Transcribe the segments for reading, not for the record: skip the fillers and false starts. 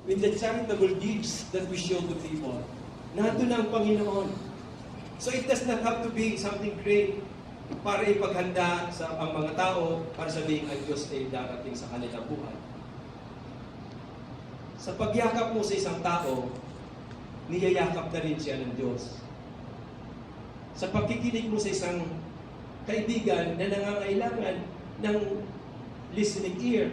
with the charitable deeds that we show to people. Nandun ang Panginoon. So it does not have to be something great para ipaghanda sa ang mga tao para sabihin ang Diyos ay darating sa kanilang buhay. Sa pagyakap mo sa isang tao, niyayakap na rin siya ng Diyos. Sa pagkikinig mo sa isang kaibigan na nangangailangan ng listening ear,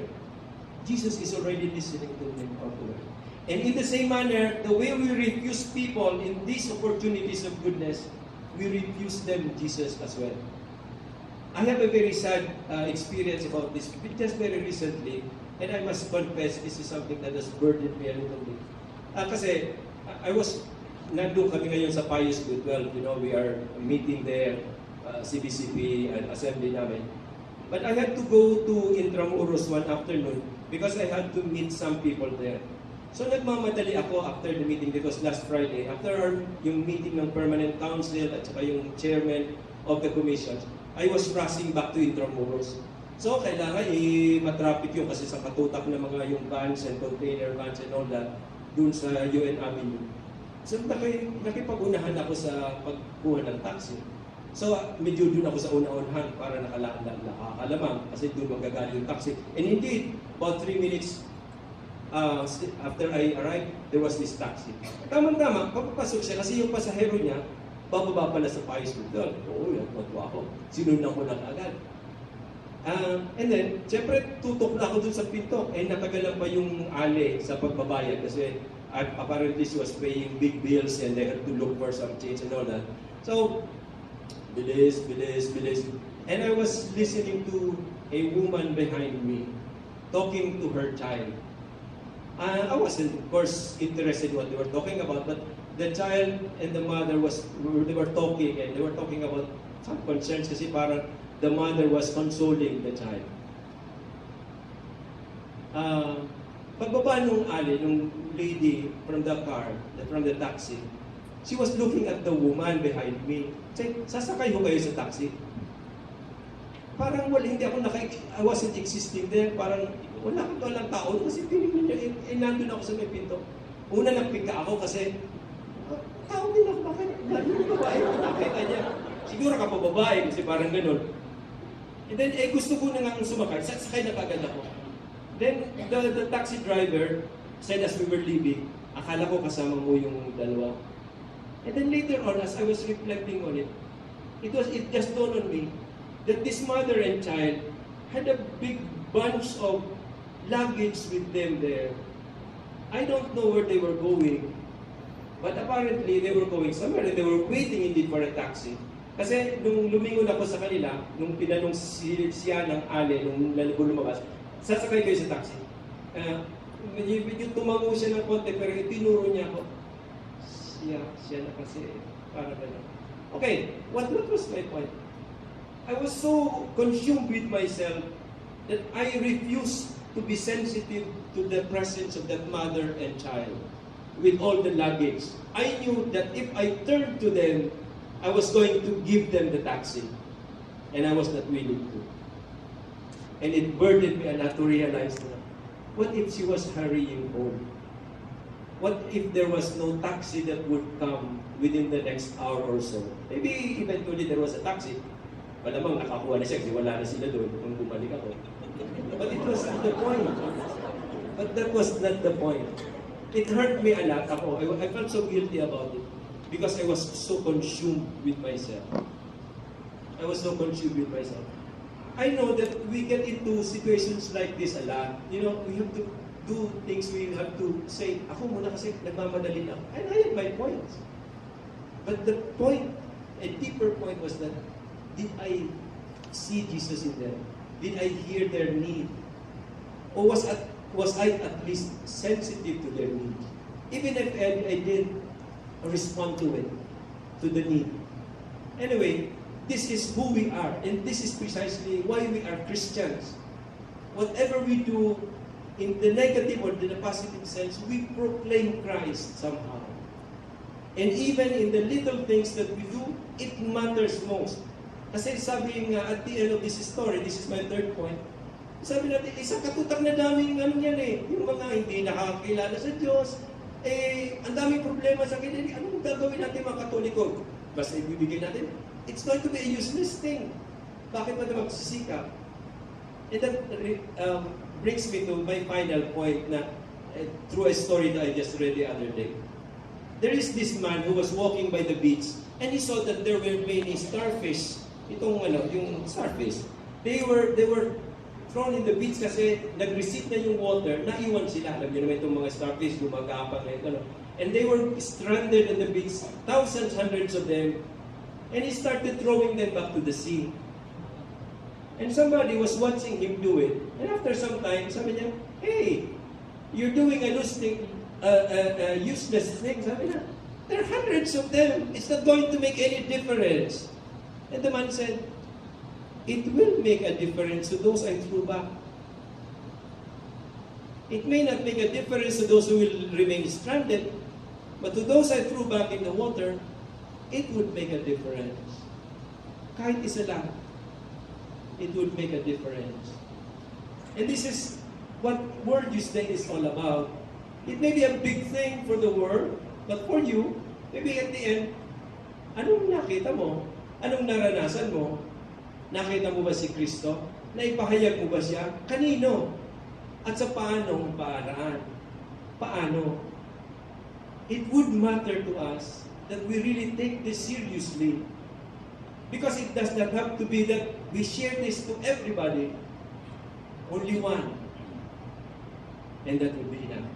Jesus is already listening to him or to her. And in the same manner, the way we refuse people in these opportunities of goodness, we refuse them Jesus as well. I have a very sad experience about this just very recently, and I must confess this is something that has burdened me a little bit. Kasi nandun kami ngayon sa Pius Good. We are meeting there, CBCP and assembly namin. But I had to go to Intramuros one afternoon because I had to meet some people there. So nagmamadali ako after the meeting because last Friday, after yung meeting ng Permanent Council at saka yung chairman of the commission, I was rushing back to Intramuros. So kailangan matraffic yung kasi sa katutak ng mga yung vans and container vans and all that dun sa UN Avenue. So nakipag-unahan ako sa pagkuha ng taxi. So medyo dun ako sa una-unahan para nakakalamang kasi dun magagaling yung taxi. And indeed, about 3 minutes after I arrived, there was this taxi. Tama-tama, papapasok siya kasi yung pasahero niya, bababa pala sa Pius Good. Oo, natuwa ako. Sinundan ko na agad. And then, siyempre, tutok na ako dun sa pinto. Eh, natagalan pa yung ale sa pagbabayad kasi apparently she was paying big bills and they had to look for some change and all that. So, bilis. And I was listening to a woman behind me talking to her child. I wasn't, of course, interested in what they were talking about, but the child and the mother they were talking about some concerns kasi parang the mother was consoling the child. Pagbaba nung lady from the car, from the taxi, she was looking at the woman behind me. Say, sasakay ho kayo sa taxi? Parang I wasn't existing there. Parang wala akong walang tao kasi pinignan niya, nandun ako sa may pinto. Una nagpika ako kasi, tao din ako, bakit? Nandun babae, nakita niya. Siguro ka pa babae kasi parang ganun. And then, gusto ko na nga sumakay, sakay na kagad ako. Then, the taxi driver said as we were leaving, akala ko kasama mo yung dalawa. And then later on, as I was reflecting on it, it just dawned on me that this mother and child had a big bunch of luggage with them there. I don't know where they were going, but apparently they were going somewhere and they were waiting indeed for a taxi. Kasi nung lumingon ako sa kanila, nung tinanong siya ng ale, nung lumabas, sasakay kayo sa taxi. Medyo tumango siya ng konti, pero itinuro niya ako. Siya na kasi, parang gano'n. Okay, what was my point? I was so consumed with myself that I refused to be sensitive to the presence of that mother and child with all the luggage. I knew that if I turned to them, I was going to give them the taxi. And I was not willing to. And it burdened me a lot to realize that, what if she was hurrying home? What if there was no taxi that would come within the next hour or so? Maybe eventually there was a taxi. Malamang nakakuha na siya kasi wala na sila doon kung bumalik ako. But it was not the point. But that was not the point. It hurt me a lot. I felt so guilty about it because I was so consumed with myself. I know that we get into situations like this a lot. We have to do things, we have to say, ako muna kasi nagmamadali na. And I had my points. But the point, a deeper point was that, did I see Jesus in them? Did I hear their need? Or was I at least sensitive to their need? Even if I did respond to it, to the need. Anyway, this is who we are, and this is precisely why we are Christians. Whatever we do, in the negative or the positive sense, we proclaim Christ somehow. And even in the little things that we do, it matters most. Kasi sabi nga, at the end of this story, this is my third point, Sabi natin, isang katutak na daming ano yan eh. Yung mga hindi nakakilala sa Diyos, ang daming problema sa kanila. Anong gagawin natin mga Katoliko? Basta ibibigay natin, it's going to be a useless thing. Bakit ba na magsisikap? And that brings me to my final point na through a story that I just read the other day. There is this man who was walking by the beach and he saw that there were many starfish. Itong yung starfish. They were thrown in the beach kasi nag-receive na yung water, naiwan sila. Alam niyo naman itong mga starfish, gumagapang na ito. And they were stranded on the beach, thousands, hundreds of them. And he started throwing them back to the sea. And somebody was watching him do it. And after some time, sabi niya, hey, you're doing a useless thing. Sabi niya, there are hundreds of them. It's not going to make any difference. And the man said, it will make a difference to those I threw back. It may not make a difference to those who will remain stranded, but to those I threw back in the water, it would make a difference. Kahit isa lang, it would make a difference. And this is what World Youth Day is all about. It may be a big thing for the world, but for you, maybe at the end, anong nakita mo? Anong naranasan mo? Nakita mo ba si Kristo? Naipahayag mo ba siya? Kanino? At sa paanong paraan? Paano? It would matter to us that we really take this seriously. Because it does not have to be that we share this to everybody. Only one. And that would be enough.